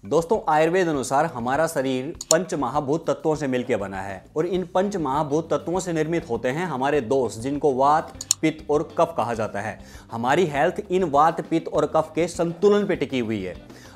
दोस्तों, आयुर्वेद अनुसार हमारा शरीर पंच महाभूत तत्वों से मिलकर बना है और इन पंच महाभूत तत्वों से निर्मित होते हैं हमारे दोष, जिनको वात, पित्त और कफ कहा जाता है। हमारी हेल्थ इन वात, पित्त और कफ के संतुलन पे टिकी हुई है।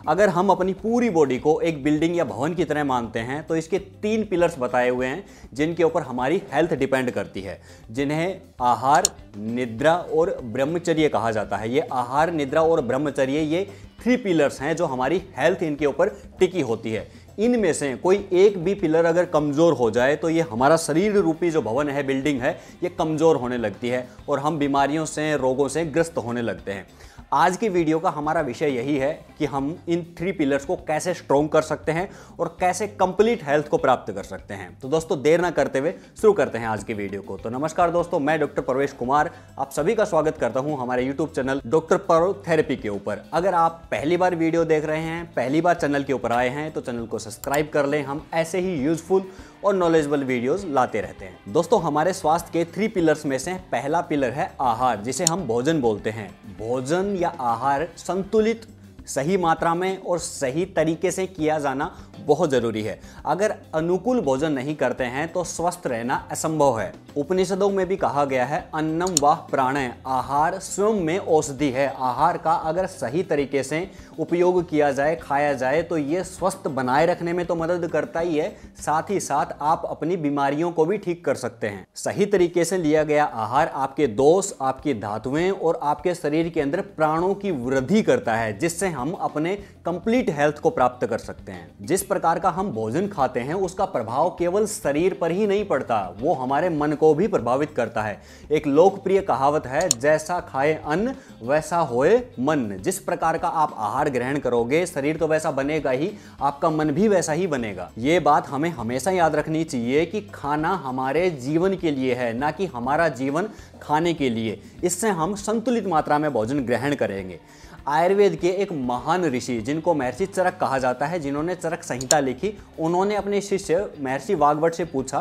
अगर हम अपनी पूरी बॉडी को एक बिल्डिंग या भवन की तरह मानते हैं तो इसके 3 पिलर्स बताए हुए हैं जिनके ऊपर हमारी हेल्थ डिपेंड करती है, जिन्हें आहार, निद्रा और ब्रह्मचर्य कहा जाता है। ये आहार, निद्रा और ब्रह्मचर्य ये 3 पिलर्स हैं जो हमारी हेल्थ इनके ऊपर टिकी होती है। इनमें से कोई एक भी पिलर अगर कमज़ोर हो जाए तो ये हमारा शरीर रूपी जो भवन है, बिल्डिंग है, ये कमज़ोर होने लगती है और हम बीमारियों से, रोगों से ग्रस्त होने लगते हैं। आज की वीडियो का हमारा विषय यही है कि हम इन 3 पिलर्स को कैसे स्ट्रॉन्ग कर सकते हैं और कैसे कंप्लीट हेल्थ को प्राप्त कर सकते हैं। तो दोस्तों, देर ना करते हुए शुरू करते हैं आज की वीडियो को। तो नमस्कार दोस्तों, मैं डॉक्टर प्रवेश कुमार आप सभी का स्वागत करता हूं हमारे यूट्यूब चैनल डॉक्टर पर्व थेरेपी के ऊपर। अगर आप पहली बार वीडियो देख रहे हैं, पहली बार चैनल के ऊपर आए हैं तो चैनल को सब्सक्राइब कर लें। हम ऐसे ही यूजफुल और नॉलेजेबल वीडियोस लाते रहते हैं। दोस्तों, हमारे स्वास्थ्य के 3 पिलर्स में से पहला पिलर है आहार, जिसे हम भोजन बोलते हैं। भोजन या आहार संतुलित, सही मात्रा में और सही तरीके से किया जाना बहुत जरूरी है। अगर अनुकूल भोजन नहीं करते हैं तो स्वस्थ रहना असंभव है। उपनिषदों में भी कहा गया है, अन्नम वाह प्राणः, आहार स्वयं में औषधि है। आहार का अगर सही तरीके से उपयोग किया जाए, खाया जाए तो ये स्वस्थ बनाए रखने में तो मदद करता ही है, साथ ही साथ आप अपनी बीमारियों को भी ठीक कर सकते हैं। सही तरीके से लिया गया आहार आपके दोष, आपकी धातुएं और आपके शरीर के अंदर प्राणों की वृद्धि करता है, जिससे हम अपने कंप्लीट हेल्थ को प्राप्त कर सकते हैं। जिस प्रकार का हम भोजन खाते हैं उसका प्रभाव केवल शरीर पर ही नहीं पड़ता, वो हमारे मन को भी प्रभावित करता है। एक लोकप्रिय कहावत है, जैसा खाए अन्न वैसा होए मन। जिस प्रकार का आप आहार ग्रहण करोगे, शरीर तो वैसा बनेगा ही, आपका मन भी वैसा ही बनेगा। ये बात हमें हमेशा याद रखनी चाहिए कि खाना हमारे जीवन के लिए है, ना कि हमारा जीवन खाने के लिए। इससे हम संतुलित मात्रा में भोजन ग्रहण करेंगे। आयुर्वेद के एक महान ऋषि, जिनको महर्षि चरक कहा जाता है, जिन्होंने चरक संहिता लिखी, उन्होंने अपने शिष्य महर्षि वाग्भट से पूछा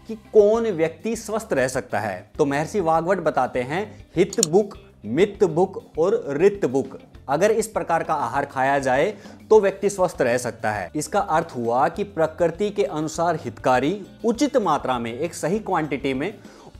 कि कौन व्यक्ति स्वस्थ रह सकता है। तो महर्षि वाग्भट बताते हैं, हित बुक, मित बुक और रित बुक। अगर इस प्रकार का आहार खाया जाए तो व्यक्ति स्वस्थ रह सकता है। इसका अर्थ हुआ कि प्रकृति के अनुसार हितकारी, उचित मात्रा में, एक सही क्वांटिटी में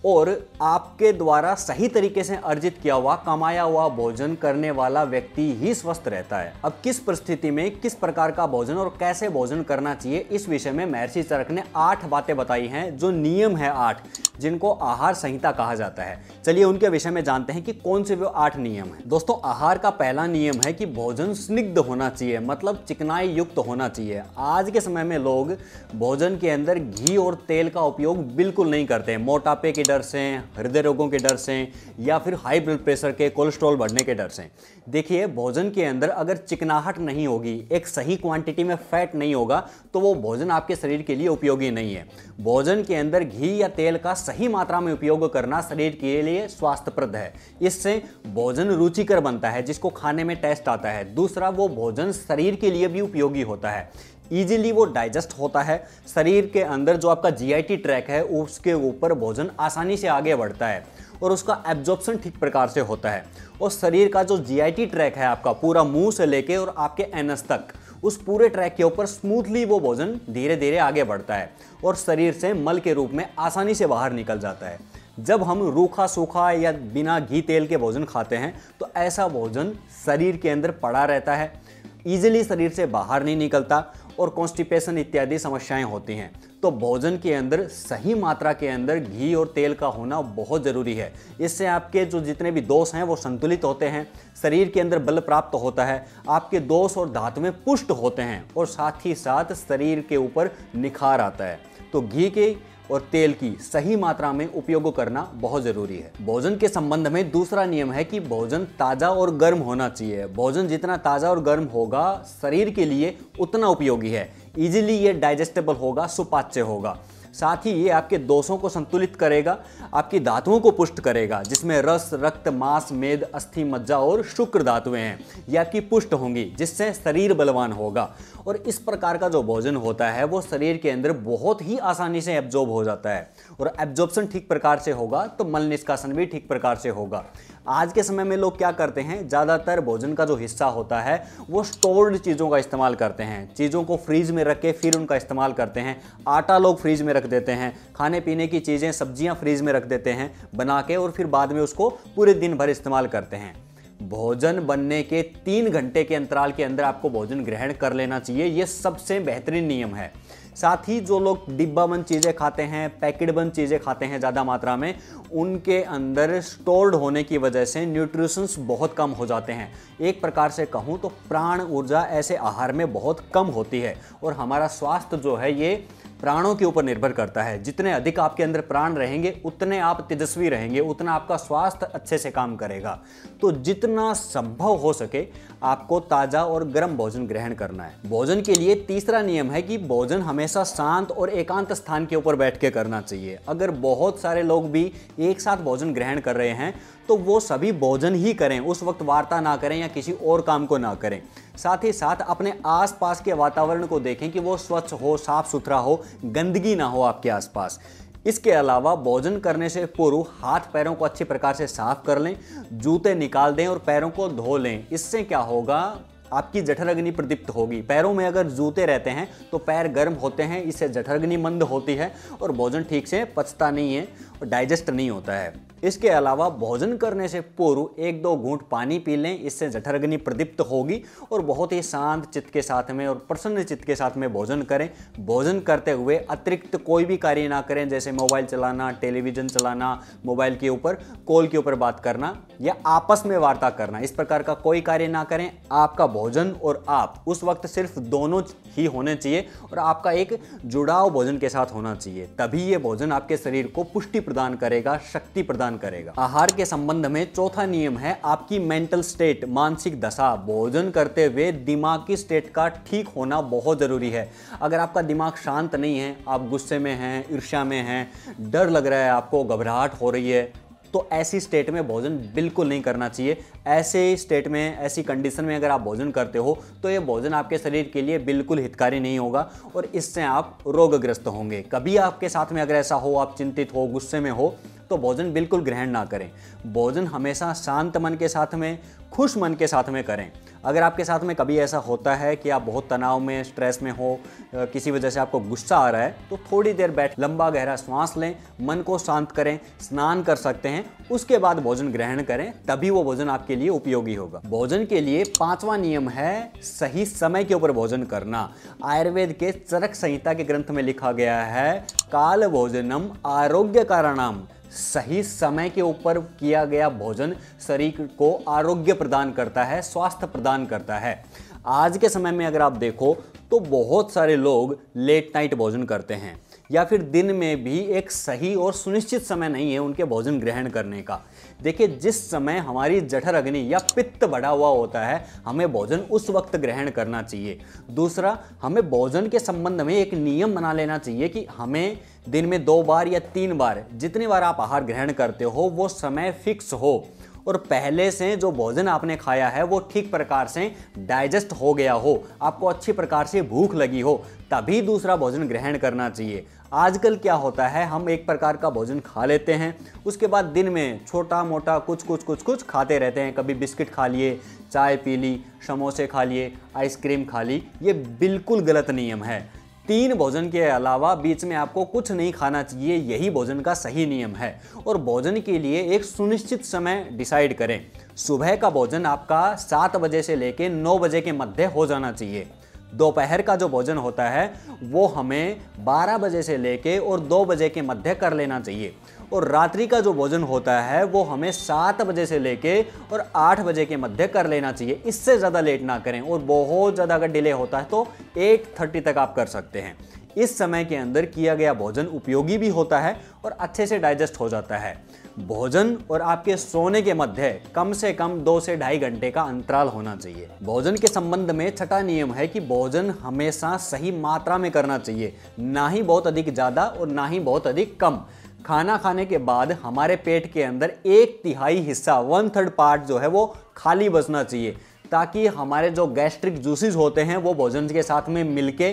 और आपके द्वारा सही तरीके से अर्जित किया हुआ, कमाया हुआ भोजन करने वाला व्यक्ति ही स्वस्थ रहता है। अब किस परिस्थिति में किस प्रकार का भोजन और कैसे भोजन करना चाहिए, इस विषय में महर्षि चरक ने 8 बातें बताई हैं, जो नियम है 8, जिनको आहार संहिता कहा जाता है। चलिए उनके विषय में जानते हैं कि कौन से वो 8 नियम हैं। दोस्तों, आहार का पहला नियम है कि भोजन स्निग्ध होना चाहिए, मतलब चिकनाई युक्त होना चाहिए। आज के समय में लोग भोजन के अंदर घी और तेल का उपयोग बिल्कुल नहीं करते, मोटापे के डर से, हृदय रोगों के डर से, या फिर हाई ब्लड प्रेशर के, कोलेस्ट्रॉल बढ़ने के डर से। देखिए, भोजन के अंदर अगर चिकनाहट नहीं होगी, एक सही क्वांटिटी में फैट नहीं होगा, तो वो भोजन आपके शरीर के लिए उपयोगी नहीं है। भोजन के अंदर घी या तेल का सही मात्रा में उपयोग करना शरीर के लिए स्वास्थ्यप्रद है। इससे भोजन रुचिकर बनता है, जिसको खाने में टेस्ट आता है। दूसरा, वो भोजन शरीर के लिए भी उपयोगी होता है, इजीली वो डाइजेस्ट होता है। शरीर के अंदर जो आपका जीआईटी ट्रैक है, उसके ऊपर भोजन आसानी से आगे बढ़ता है और उसका एब्जॉर्प्शन ठीक प्रकार से होता है। और शरीर का जो जीआईटी ट्रैक है आपका, पूरा मुंह से लेके और आपके एनस तक, उस पूरे ट्रैक के ऊपर स्मूथली वो भोजन धीरे धीरे आगे बढ़ता है और शरीर से मल के रूप में आसानी से बाहर निकल जाता है। जब हम रूखा सूखा या बिना घी तेल के भोजन खाते हैं तो ऐसा भोजन शरीर के अंदर पड़ा रहता है, ईजिली शरीर से बाहर नहीं निकलता और कॉन्स्टिपेशन इत्यादि समस्याएं होती हैं। तो भोजन के अंदर सही मात्रा के अंदर घी और तेल का होना बहुत ज़रूरी है। इससे आपके जो जितने भी दोष हैं वो संतुलित होते हैं, शरीर के अंदर बल प्राप्त होता है, आपके दोष और धातुएं पुष्ट होते हैं और साथ ही साथ शरीर के ऊपर निखार आता है। तो घी के और तेल की सही मात्रा में उपयोग करना बहुत जरूरी है। भोजन के संबंध में दूसरा नियम है कि भोजन ताज़ा और गर्म होना चाहिए। भोजन जितना ताज़ा और गर्म होगा शरीर के लिए उतना उपयोगी है, इजीली ये डाइजेस्टेबल होगा, सुपाच्य होगा। साथ ही ये आपके दोषों को संतुलित करेगा, आपकी धातुओं को पुष्ट करेगा, जिसमें रस, रक्त, मांस, मेद, अस्थि, मज्जा और शुक्र धातुएं हैं, ये आपकी पुष्ट होंगी, जिससे शरीर बलवान होगा। और इस प्रकार का जो भोजन होता है वो शरीर के अंदर बहुत ही आसानी से एब्जॉर्ब हो जाता है और एब्जॉर्प्शन ठीक प्रकार से होगा तो मल निष्कासन भी ठीक प्रकार से होगा। आज के समय में लोग क्या करते हैं, ज़्यादातर भोजन का जो हिस्सा होता है वो स्टोर्ड चीज़ों का इस्तेमाल करते हैं। चीज़ों को फ्रीज में रख के फिर उनका इस्तेमाल करते हैं। आटा लोग फ्रीज में रख देते हैं, खाने पीने की चीज़ें, सब्जियां फ्रीज में रख देते हैं बना के, और फिर बाद में उसको पूरे दिन भर इस्तेमाल करते हैं। भोजन बनने के 3 घंटे के अंतराल के अंदर आपको भोजन ग्रहण कर लेना चाहिए। ये सबसे बेहतरीन नियम है। साथ ही जो लोग डिब्बा बंद चीज़ें खाते हैं, पैकेट बंद चीज़ें खाते हैं ज़्यादा मात्रा में, उनके अंदर स्टोर्ड होने की वजह से न्यूट्रिशंस बहुत कम हो जाते हैं। एक प्रकार से कहूँ तो प्राण ऊर्जा ऐसे आहार में बहुत कम होती है, और हमारा स्वास्थ्य जो है ये प्राणों के ऊपर निर्भर करता है। जितने अधिक आपके अंदर प्राण रहेंगे उतने आप तेजस्वी रहेंगे, उतना आपका स्वास्थ्य अच्छे से काम करेगा। तो जितना संभव हो सके आपको ताज़ा और गर्म भोजन ग्रहण करना है। भोजन के लिए तीसरा नियम है कि भोजन हमेशा शांत और एकांत स्थान के ऊपर बैठ के करना चाहिए। अगर बहुत सारे लोग भी एक साथ भोजन ग्रहण कर रहे हैं तो वो सभी भोजन ही करें, उस वक्त वार्ता ना करें या किसी और काम को ना करें। साथ ही साथ अपने आसपास के वातावरण को देखें कि वो स्वच्छ हो, साफ सुथरा हो, गंदगी ना हो आपके आसपास। इसके अलावा भोजन करने से पूर्व हाथ पैरों को अच्छी प्रकार से साफ कर लें, जूते निकाल दें और पैरों को धो लें। इससे क्या होगा, आपकी जठराग्नि प्रदीप्त होगी। पैरों में अगर जूते रहते हैं तो पैर गर्म होते हैं, इससे जठराग्नि मंद होती है और भोजन ठीक से पचता नहीं है और डाइजेस्ट नहीं होता है। इसके अलावा भोजन करने से पूर्व 1-2 घूंट पानी पी लें, इससे जठराग्नि प्रदीप्त होगी और बहुत ही शांत चित्त के साथ में और प्रसन्न चित्त के साथ में भोजन करें। भोजन करते हुए अतिरिक्त कोई भी कार्य ना करें, जैसे मोबाइल चलाना, टेलीविज़न चलाना, मोबाइल के ऊपर कॉल के ऊपर बात करना या आपस में वार्ता करना, इस प्रकार का कोई कार्य ना करें। आपका भोजन और आप उस वक्त सिर्फ दोनों ही होने चाहिए और आपका एक जुड़ाव भोजन के साथ होना चाहिए। तभी ये भोजन आपके शरीर को पुष्टि प्रदान करेगा, शक्ति प्रदान करेगा। आहार के संबंध में चौथा नियम है आपकी मेंटल स्टेट, मानसिक दशा। भोजन करते हुए दिमाग की स्टेट का ठीक होना बहुत जरूरी है। अगर आपका दिमाग शांत नहीं है, आप गुस्से में हैं, ईर्ष्या में हैं, डर लग रहा है, आपको घबराहट हो रही है, तो ऐसी स्टेट में भोजन बिल्कुल नहीं करना चाहिए। ऐसे स्टेट में, ऐसी कंडीशन में अगर आप भोजन करते हो तो ये भोजन आपके शरीर के लिए बिल्कुल हितकारी नहीं होगा और इससे आप रोगग्रस्त होंगे। कभी आपके साथ में अगर ऐसा हो, आप चिंतित हो, गुस्से में हो, तो भोजन बिल्कुल ग्रहण ना करें। भोजन हमेशा शांत मन के साथ में, खुश मन के साथ में करें। अगर आपके साथ में कभी ऐसा होता है कि आप बहुत तनाव में, स्ट्रेस में हो, किसी वजह से आपको गुस्सा आ रहा है, तो थोड़ी देर बैठ लंबा गहरा श्वास लें, मन को शांत करें, स्नान कर सकते हैं, उसके बाद भोजन ग्रहण करें, तभी वो भोजन आपके लिए उपयोगी होगा। भोजन के लिए 5वां नियम है सही समय के ऊपर भोजन करना। आयुर्वेद के चरक संहिता के ग्रंथ में लिखा गया है, काल भोजनम आरोग्य कारणाम। सही समय के ऊपर किया गया भोजन शरीर को आरोग्य प्रदान करता है, स्वास्थ्य प्रदान करता है। आज के समय में अगर आप देखो तो बहुत सारे लोग लेट नाइट भोजन करते हैं या फिर दिन में भी एक सही और सुनिश्चित समय नहीं है उनके भोजन ग्रहण करने का। देखिए, जिस समय हमारी जठराग्नि या पित्त बढ़ा हुआ होता है, हमें भोजन उस वक्त ग्रहण करना चाहिए। दूसरा, हमें भोजन के संबंध में एक नियम बना लेना चाहिए कि हमें दिन में 2 बार या 3 बार, जितनी बार आप आहार ग्रहण करते हो वो समय फिक्स हो और पहले से जो भोजन आपने खाया है वो ठीक प्रकार से डाइजेस्ट हो गया हो, आपको अच्छी प्रकार से भूख लगी हो, तभी दूसरा भोजन ग्रहण करना चाहिए। आजकल क्या होता है, हम एक प्रकार का भोजन खा लेते हैं, उसके बाद दिन में छोटा मोटा कुछ खाते रहते हैं। कभी बिस्किट खा लिए, चाय पी ली, समोसे खा लिए, आइसक्रीम खा ली। ये बिल्कुल गलत नियम है। 3 भोजन के अलावा बीच में आपको कुछ नहीं खाना चाहिए, यही भोजन का सही नियम है। और भोजन के लिए एक सुनिश्चित समय डिसाइड करें। सुबह का भोजन आपका 7 बजे से लेकर 9 बजे के मध्य हो जाना चाहिए। दोपहर का जो भोजन होता है वो हमें 12 बजे से लेके और 2 बजे के मध्य कर लेना चाहिए। और रात्रि का जो भोजन होता है वो हमें 7 बजे से लेके और 8 बजे के मध्य कर लेना चाहिए। इससे ज़्यादा लेट ना करें और बहुत ज़्यादा अगर डिले होता है तो 8:30 तक आप कर सकते हैं। इस समय के अंदर किया गया भोजन उपयोगी भी होता है और अच्छे से डाइजेस्ट हो जाता है। भोजन और आपके सोने के मध्य कम से कम 2 से 2.5 घंटे का अंतराल होना चाहिए। भोजन के संबंध में 6ठा नियम है कि भोजन हमेशा सही मात्रा में करना चाहिए, ना ही बहुत अधिक ज़्यादा और ना ही बहुत अधिक कम। खाना खाने के बाद हमारे पेट के अंदर 1/3 हिस्सा, 1/3 पार्ट जो है वो खाली बचना चाहिए, ताकि हमारे जो गैस्ट्रिक जूसेस होते हैं वो भोजन के साथ में मिलके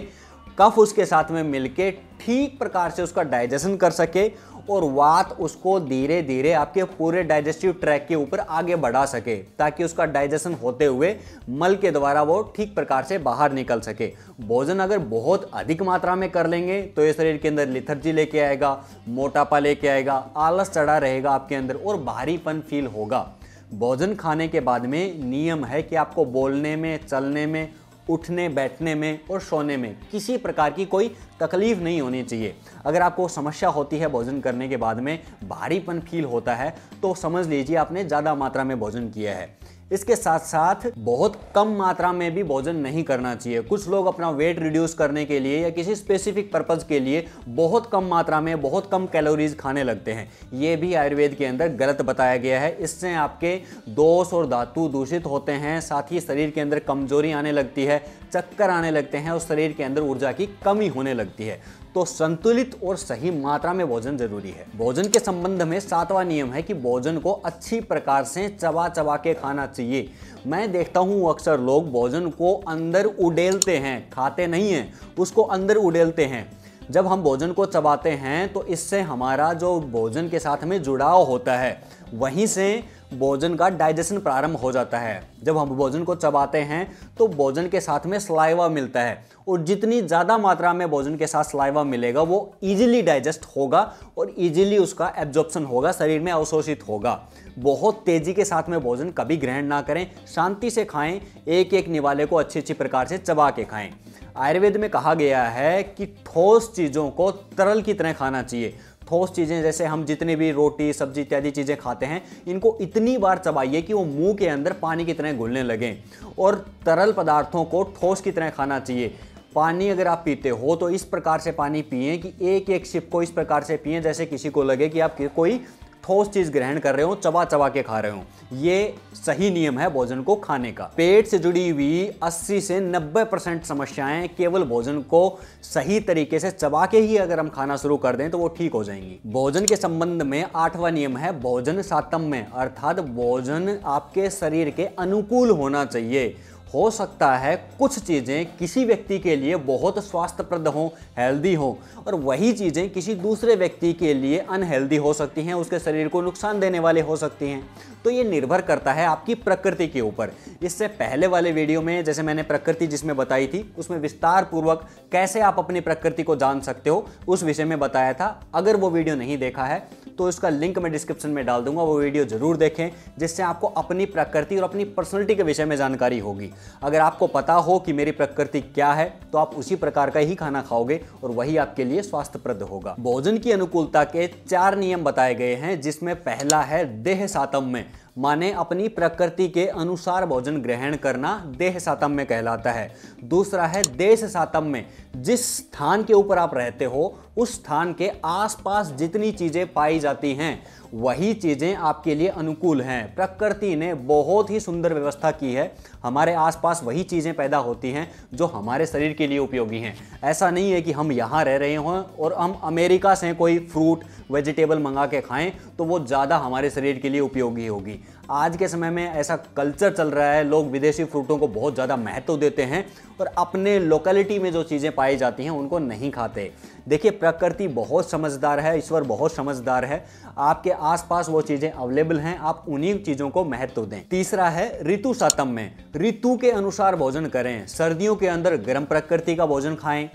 कफ उसके साथ में मिलके ठीक प्रकार से उसका डाइजेशन कर सके और वात उसको धीरे धीरे आपके पूरे डाइजेस्टिव ट्रैक के ऊपर आगे बढ़ा सके, ताकि उसका डाइजेशन होते हुए मल के द्वारा वो ठीक प्रकार से बाहर निकल सके। भोजन अगर बहुत अधिक मात्रा में कर लेंगे तो ये शरीर के अंदर लिथर्जी लेके आएगा, मोटापा लेके आएगा, आलस चढ़ा रहेगा आपके अंदर और भारीपन फील होगा। भोजन खाने के बाद में नियम है कि आपको बोलने में, चलने में, उठने बैठने में और सोने में किसी प्रकार की कोई तकलीफ नहीं होनी चाहिए। अगर आपको समस्या होती है भोजन करने के बाद में, भारीपन फील होता है, तो समझ लीजिए आपने ज़्यादा मात्रा में भोजन किया है। इसके साथ साथ बहुत कम मात्रा में भी भोजन नहीं करना चाहिए। कुछ लोग अपना वेट रिड्यूस करने के लिए या किसी स्पेसिफिक पर्पज़ के लिए बहुत कम मात्रा में, बहुत कम कैलोरीज खाने लगते हैं। ये भी आयुर्वेद के अंदर गलत बताया गया है। इससे आपके दोष और धातु दूषित होते हैं, साथ ही शरीर के अंदर कमजोरी आने लगती है, चक्कर आने लगते हैं और शरीर के अंदर ऊर्जा की कमी होने लगती है। तो संतुलित और सही मात्रा में भोजन जरूरी है। भोजन के संबंध में 7वां नियम है कि भोजन को अच्छी प्रकार से चबा चबा के खाना चाहिए। मैं देखता हूँ अक्सर लोग भोजन को अंदर उड़ेलते हैं, खाते नहीं हैं, उसको अंदर उड़ेलते हैं। जब हम भोजन को चबाते हैं तो इससे हमारा जो भोजन के साथ में जुड़ाव होता है, वहीं से भोजन का डाइजेशन प्रारंभ हो जाता है। जब हम भोजन को चबाते हैं तो भोजन के साथ में सलाइवा मिलता है, और जितनी ज़्यादा मात्रा में भोजन के साथ सलाइवा मिलेगा वो इजीली डाइजेस्ट होगा और इजीली उसका एब्जॉर्प्शन होगा, शरीर में अवशोषित होगा। बहुत तेज़ी के साथ में भोजन कभी ग्रहण ना करें, शांति से खाएं, एक एक निवाले को अच्छी प्रकार से चबा के खाएं। आयुर्वेद में कहा गया है कि ठोस चीज़ों को तरल की तरह खाना चाहिए। ठोस चीज़ें जैसे हम जितनी भी रोटी, सब्जी इत्यादि चीज़ें खाते हैं, इनको इतनी बार चबाइए कि वो मुंह के अंदर पानी की तरह घुलने लगें। और तरल पदार्थों को ठोस की तरह खाना चाहिए। पानी अगर आप पीते हो तो इस प्रकार से पानी पिए कि एक एक सिप को इस प्रकार से पिए जैसे किसी को लगे कि आप कोई ठोस चीज ग्रहण कर रहे हो, चबा चबा के खा रहे हो। ये सही नियम है भोजन को खाने का। पेट से जुड़ी हुई 80 से 90% समस्याएं केवल भोजन को सही तरीके से चबा के ही अगर हम खाना शुरू कर दें तो वो ठीक हो जाएंगी। भोजन के संबंध में 8वां नियम है भोजन सातम्य, अर्थात भोजन आपके शरीर के अनुकूल होना चाहिए। हो सकता है कुछ चीज़ें किसी व्यक्ति के लिए बहुत स्वास्थ्यप्रद हों, हेल्दी हों, और वही चीज़ें किसी दूसरे व्यक्ति के लिए अनहेल्दी हो सकती हैं, उसके शरीर को नुकसान देने वाले हो सकती हैं। तो ये निर्भर करता है आपकी प्रकृति के ऊपर। इससे पहले वाले वीडियो में जैसे मैंने प्रकृति जिसमें बताई थी, उसमें विस्तार पूर्वक कैसे आप अपनी प्रकृति को जान सकते हो उस विषय में बताया था। अगर वो वीडियो नहीं देखा है तो इसका लिंक मैं डिस्क्रिप्शन में डाल दूंगा, वो वीडियो जरूर देखें, जिससे आपको अपनी प्रकृति और अपनी पर्सनैलिटी के विषय में जानकारी होगी। अगर आपको पता हो कि मेरी प्रकृति क्या है तो आप उसी प्रकार का ही खाना खाओगे और वही आपके लिए स्वास्थ्यप्रद होगा। भोजन की अनुकूलता के 4 नियम बताए गए हैं, जिसमें पहला है देह सातम्य, माने अपनी प्रकृति के अनुसार भोजन ग्रहण करना देह सातम्य कहलाता है। दूसरा है देश सातम्य, जिस स्थान के ऊपर आप रहते हो उस स्थान के आसपास जितनी चीजें पाई जाती हैं वही चीजें आपके लिए अनुकूल हैं। प्रकृति ने बहुत ही सुंदर व्यवस्था की है, हमारे आसपास वही चीजें पैदा होती हैं जो हमारे शरीर के लिए उपयोगी हैं। ऐसा नहीं है कि हम यहाँ रह रहे हों और हम अमेरिका से कोई फ्रूट वेजिटेबल मंगा के खाएं तो वो ज़्यादा हमारे शरीर के लिए उपयोगी होगी। आज के समय में ऐसा कल्चर चल रहा है, लोग विदेशी फ्रूटों को बहुत ज़्यादा महत्व देते हैं और अपने लोकेलिटी में जो चीज़ें पाई जाती हैं उनको नहीं खाते। देखिए, प्रकृति बहुत समझदार है, ईश्वर बहुत समझदार है, आपके आसपास वो चीज़ें अवेलेबल हैं, आप उन्हीं चीज़ों को महत्व दें। तीसरा है ऋतु सातम्य, ऋतु के अनुसार भोजन करें। सर्दियों के अंदर गर्म प्रकृति का भोजन खाएं,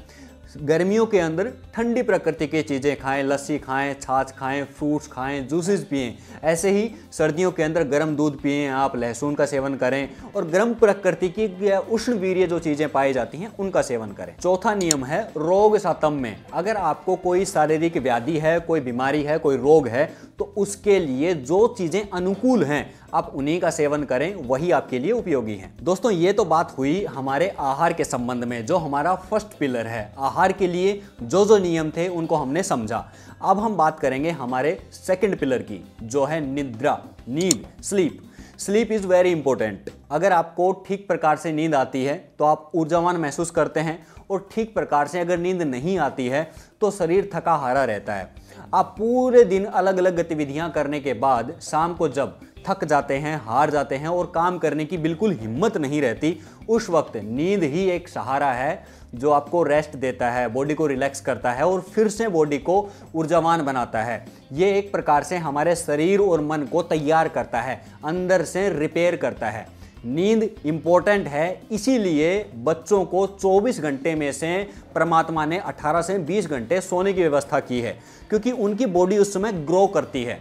गर्मियों के अंदर ठंडी प्रकृति की चीज़ें खाएं, लस्सी खाएं, छाछ खाएं, फ्रूट्स खाएं, जूसेस पिएं। ऐसे ही सर्दियों के अंदर गर्म दूध पिएं, आप लहसुन का सेवन करें और गर्म प्रकृति की उष्ण वीर्य जो चीज़ें पाई जाती हैं उनका सेवन करें। चौथा नियम है रोग सातम्य, अगर आपको कोई शारीरिक व्याधि है, कोई बीमारी है, कोई रोग है तो उसके लिए जो चीज़ें अनुकूल हैं आप उन्हीं का सेवन करें, वही आपके लिए उपयोगी हैं। दोस्तों, ये तो बात हुई हमारे आहार के संबंध में, जो हमारा फर्स्ट पिलर है। आहार के लिए जो जो नियम थे उनको हमने समझा। अब हम बात करेंगे हमारे सेकंड पिलर की, जो है निद्रा, नींद, sleep. Sleep is very important. अगर आपको ठीक प्रकार से नींद आती है तो आप ऊर्जावान महसूस करते हैं, और ठीक प्रकार से अगर नींद नहीं आती है तो शरीर थका हारा रहता है। आप पूरे दिन अलग अलग गतिविधियां करने के बाद शाम को जब थक जाते हैं, हार जाते हैं और काम करने की बिल्कुल हिम्मत नहीं रहती, उस वक्त नींद ही एक सहारा है जो आपको रेस्ट देता है, बॉडी को रिलैक्स करता है और फिर से बॉडी को ऊर्जावान बनाता है। ये एक प्रकार से हमारे शरीर और मन को तैयार करता है, अंदर से रिपेयर करता है। नींद इंपॉर्टेंट है, इसीलिए बच्चों को 24 घंटे में से परमात्मा ने 18 से 20 घंटे सोने की व्यवस्था की है, क्योंकि उनकी बॉडी उस समय ग्रो करती है।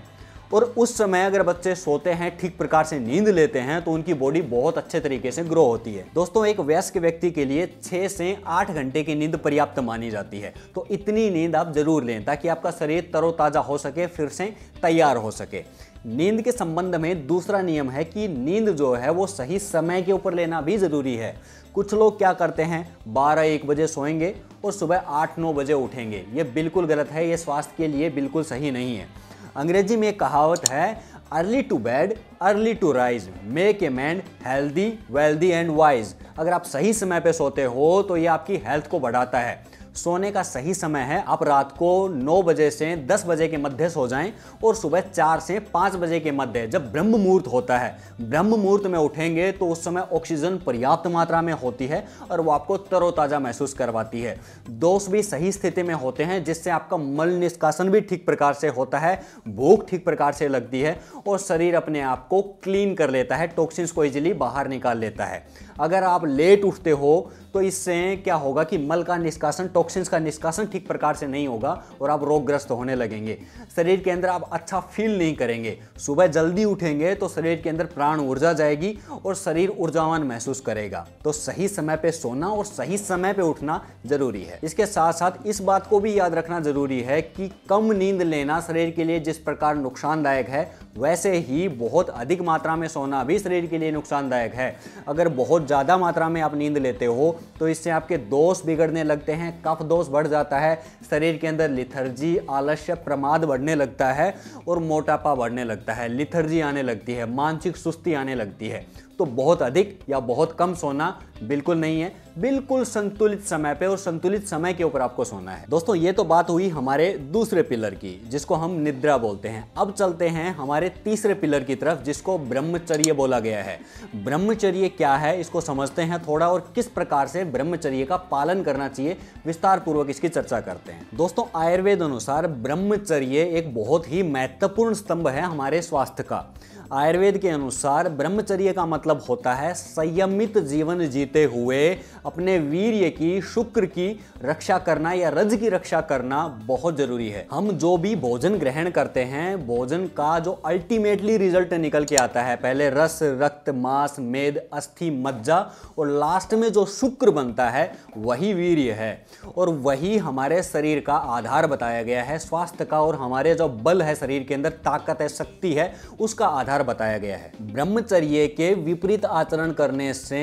और उस समय अगर बच्चे सोते हैं, ठीक प्रकार से नींद लेते हैं, तो उनकी बॉडी बहुत अच्छे तरीके से ग्रो होती है। दोस्तों, एक वयस्क व्यक्ति के लिए 6 से 8 घंटे की नींद पर्याप्त मानी जाती है। तो इतनी नींद आप जरूर लें ताकि आपका शरीर तरोताजा हो सके, फिर से तैयार हो सके। नींद के संबंध में दूसरा नियम है कि नींद जो है वो सही समय के ऊपर लेना भी जरूरी है। कुछ लोग क्या करते हैं, 12-1 बजे सोएंगे और सुबह 8-9 बजे उठेंगे। ये बिल्कुल गलत है, ये स्वास्थ्य के लिए बिल्कुल सही नहीं है। अंग्रेजी में एक कहावत है, early to bed early to rise make a man healthy wealthy and wise. अगर आप सही समय पे सोते हो तो ये आपकी हेल्थ को बढ़ाता है। सोने का सही समय है, आप रात को 9 बजे से 10 बजे के मध्य सो जाएं और सुबह 4 से 5 बजे के मध्य, जब ब्रह्म मुहूर्त होता है, ब्रह्म मुहूर्त में उठेंगे तो उस समय ऑक्सीजन पर्याप्त मात्रा में होती है और वो आपको तरोताजा महसूस करवाती है। दोष भी सही स्थिति में होते हैं, जिससे आपका मल निष्कासन भी ठीक प्रकार से होता है, भूख ठीक प्रकार से लगती है और शरीर अपने आप को क्लीन कर लेता है, टॉक्सिन्स को इजीली बाहर निकाल लेता है। अगर आप लेट उठते हो तो इससे क्या होगा कि मल का निष्कासन, टॉक्सिन्स का निष्कासन ठीक प्रकार से नहीं होगा और आप रोगग्रस्त होने लगेंगे। शरीर के अंदर आप अच्छा फील नहीं करेंगे। सुबह जल्दी उठेंगे तो शरीर के अंदर प्राण ऊर्जा जाएगी और शरीर ऊर्जावान महसूस करेगा। तो सही समय पे सोना और सही समय पे उठना जरूरी है। इसके साथ साथ इस बात को भी याद रखना जरूरी है कि कम नींद लेना शरीर के लिए जिस प्रकार नुकसानदायक है, वैसे ही बहुत अधिक मात्रा में सोना भी शरीर के लिए नुकसानदायक है। अगर बहुत ज़्यादा मात्रा में आप नींद लेते हो तो इससे आपके दोष बिगड़ने लगते हैं, कफ दोष बढ़ जाता है, शरीर के अंदर लिथर्जी, आलस्य, प्रमाद बढ़ने लगता है और मोटापा बढ़ने लगता है, लिथर्जी आने लगती है, मानसिक सुस्ती आने लगती है। तो बहुत अधिक या बहुत कम सोना बिल्कुल नहीं है, बिल्कुल संतुलित समय पे और संतुलित समय के ऊपर आपको सोना है। दोस्तों, ये तो बात हुई हमारे दूसरे पिलर की, जिसको हम निद्रा बोलते हैं। अब चलते हैं हमारे तीसरे पिलर की तरफ, जिसको ब्रह्मचर्य बोला गया है। ब्रह्मचर्य क्या है, इसको समझते हैं थोड़ा और किस प्रकार से ब्रह्मचर्य का पालन करना चाहिए, विस्तार पूर्वक इसकी चर्चा करते हैं। दोस्तों, आयुर्वेद अनुसार ब्रह्मचर्य एक बहुत ही महत्वपूर्ण स्तंभ है हमारे स्वास्थ्य का। आयुर्वेद के अनुसार ब्रह्मचर्य का मतलब होता है संयमित जीवन जीते हुए अपने वीर्य की, शुक्र की रक्षा करना या रज की रक्षा करना बहुत जरूरी है। हम जो भी भोजन ग्रहण करते हैं, भोजन का जो अल्टीमेटली रिजल्ट निकल के आता है, पहले रस, रक्त, मांस, मेद, अस्थि, मज्जा और लास्ट में जो शुक्र बनता है वही वीर्य है और वही हमारे शरीर का आधार बताया गया है। स्वास्थ्य का और हमारे जो बल है, शरीर के अंदर ताकत है, शक्ति है, उसका आधार बताया गया है। ब्रह्मचर्य के विपरीत आचरण करने से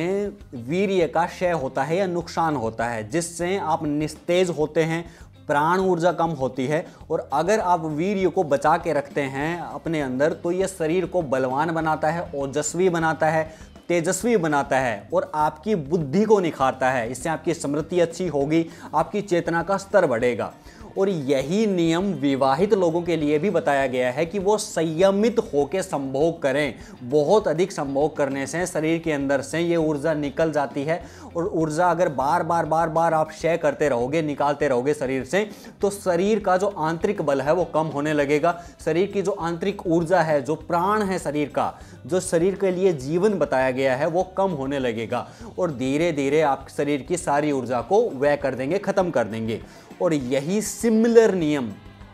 वीर्य का क्षय होता है या नुकसान होता है, जिससे आप निस्तेज होते हैं, प्राण ऊर्जा कम होती है। और अगर आप वीर्य को बचा के रखते हैं अपने अंदर तो यह शरीर को बलवान बनाता है, ओजस्वी बनाता है, तेजस्वी बनाता है और आपकी बुद्धि को निखारता है। इससे आपकी स्मृति अच्छी होगी, आपकी चेतना का स्तर बढ़ेगा। और यही नियम विवाहित लोगों के लिए भी बताया गया है कि वो संयमित होकर संभोग करें। बहुत अधिक संभोग करने से शरीर के अंदर से ये ऊर्जा निकल जाती है और ऊर्जा अगर बार बार आप क्षय करते रहोगे, निकालते रहोगे शरीर से, तो शरीर का जो आंतरिक बल है वो कम होने लगेगा। शरीर की जो आंतरिक ऊर्जा है, जो प्राण है शरीर का, जो शरीर के लिए जीवन बताया गया है, वो कम होने लगेगा और धीरे धीरे आप शरीर की सारी ऊर्जा को व्यय कर देंगे, खत्म कर देंगे। और यही सिमिलर नियम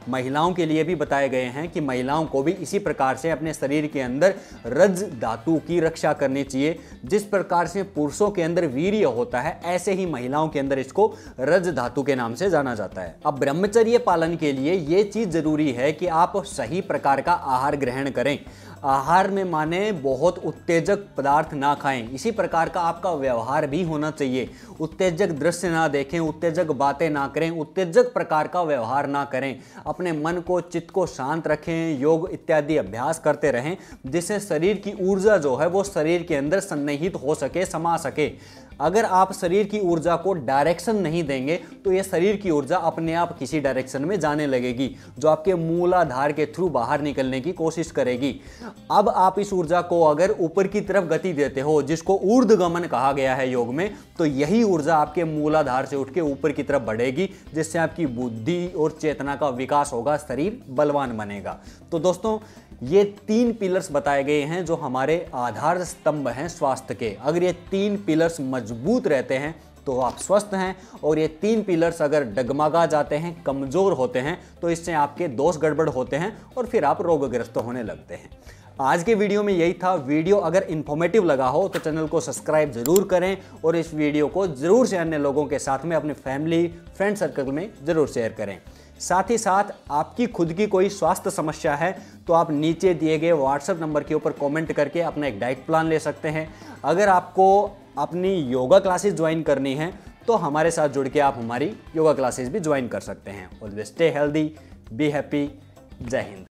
महिलाओं के लिए भी बताए गए हैं कि महिलाओं को भी इसी प्रकार से अपने शरीर के अंदर रज धातु की रक्षा करनी चाहिए। जिस प्रकार से पुरुषों के अंदर वीर्य होता है, ऐसे ही महिलाओं के अंदर इसको रज धातु के नाम से जाना जाता है। अब ब्रह्मचर्य पालन के लिए ये चीज जरूरी है कि आप सही प्रकार का आहार ग्रहण करें। आहार में माने बहुत उत्तेजक पदार्थ ना खाएं। इसी प्रकार का आपका व्यवहार भी होना चाहिए। उत्तेजक दृश्य ना देखें, उत्तेजक बातें ना करें, उत्तेजक प्रकार का व्यवहार ना करें। अपने मन को, चित्त को शांत रखें, योग इत्यादि अभ्यास करते रहें, जिससे शरीर की ऊर्जा जो है वो शरीर के अंदर सन्निहित हो सके, समा सके। अगर आप शरीर की ऊर्जा को डायरेक्शन नहीं देंगे तो ये शरीर की ऊर्जा अपने आप किसी डायरेक्शन में जाने लगेगी, जो आपके मूलाधार के थ्रू बाहर निकलने की कोशिश करेगी। अब आप इस ऊर्जा को अगर ऊपर की तरफ गति देते हो, जिसको ऊर्ध्वगमन कहा गया है योग में, तो यही ऊर्जा आपके मूलाधार से उठ के ऊपर की तरफ बढ़ेगी, जिससे आपकी बुद्धि और चेतना का विकास होगा, शरीर बलवान बनेगा। तो दोस्तों, ये 3 पिलर्स बताए गए हैं जो हमारे आधार स्तंभ हैं स्वास्थ्य के। अगर ये 3 पिलर्स मजबूत रहते हैं तो आप स्वस्थ हैं, और ये 3 पिलर्स अगर डगमगा जाते हैं, कमजोर होते हैं, तो इससे आपके दोष गड़बड़ होते हैं और फिर आप रोगग्रस्त होने लगते हैं। आज के वीडियो में यही था। वीडियो अगर इन्फॉर्मेटिव लगा हो तो चैनल को सब्सक्राइब जरूर करें, और इस वीडियो को जरूर से अन्य लोगों के साथ में, अपने फैमिली फ्रेंड सर्कल में जरूर शेयर करें। साथ ही साथ आपकी खुद की कोई स्वास्थ्य समस्या है तो आप नीचे दिए गए व्हाट्सएप नंबर के ऊपर कमेंट करके अपना एक डाइट प्लान ले सकते हैं। अगर आपको अपनी योगा क्लासेस ज्वाइन करनी है तो हमारे साथ जुड़ के आप हमारी योगा क्लासेस भी ज्वाइन कर सकते हैं। Always stay healthy, be happy. जय हिंद।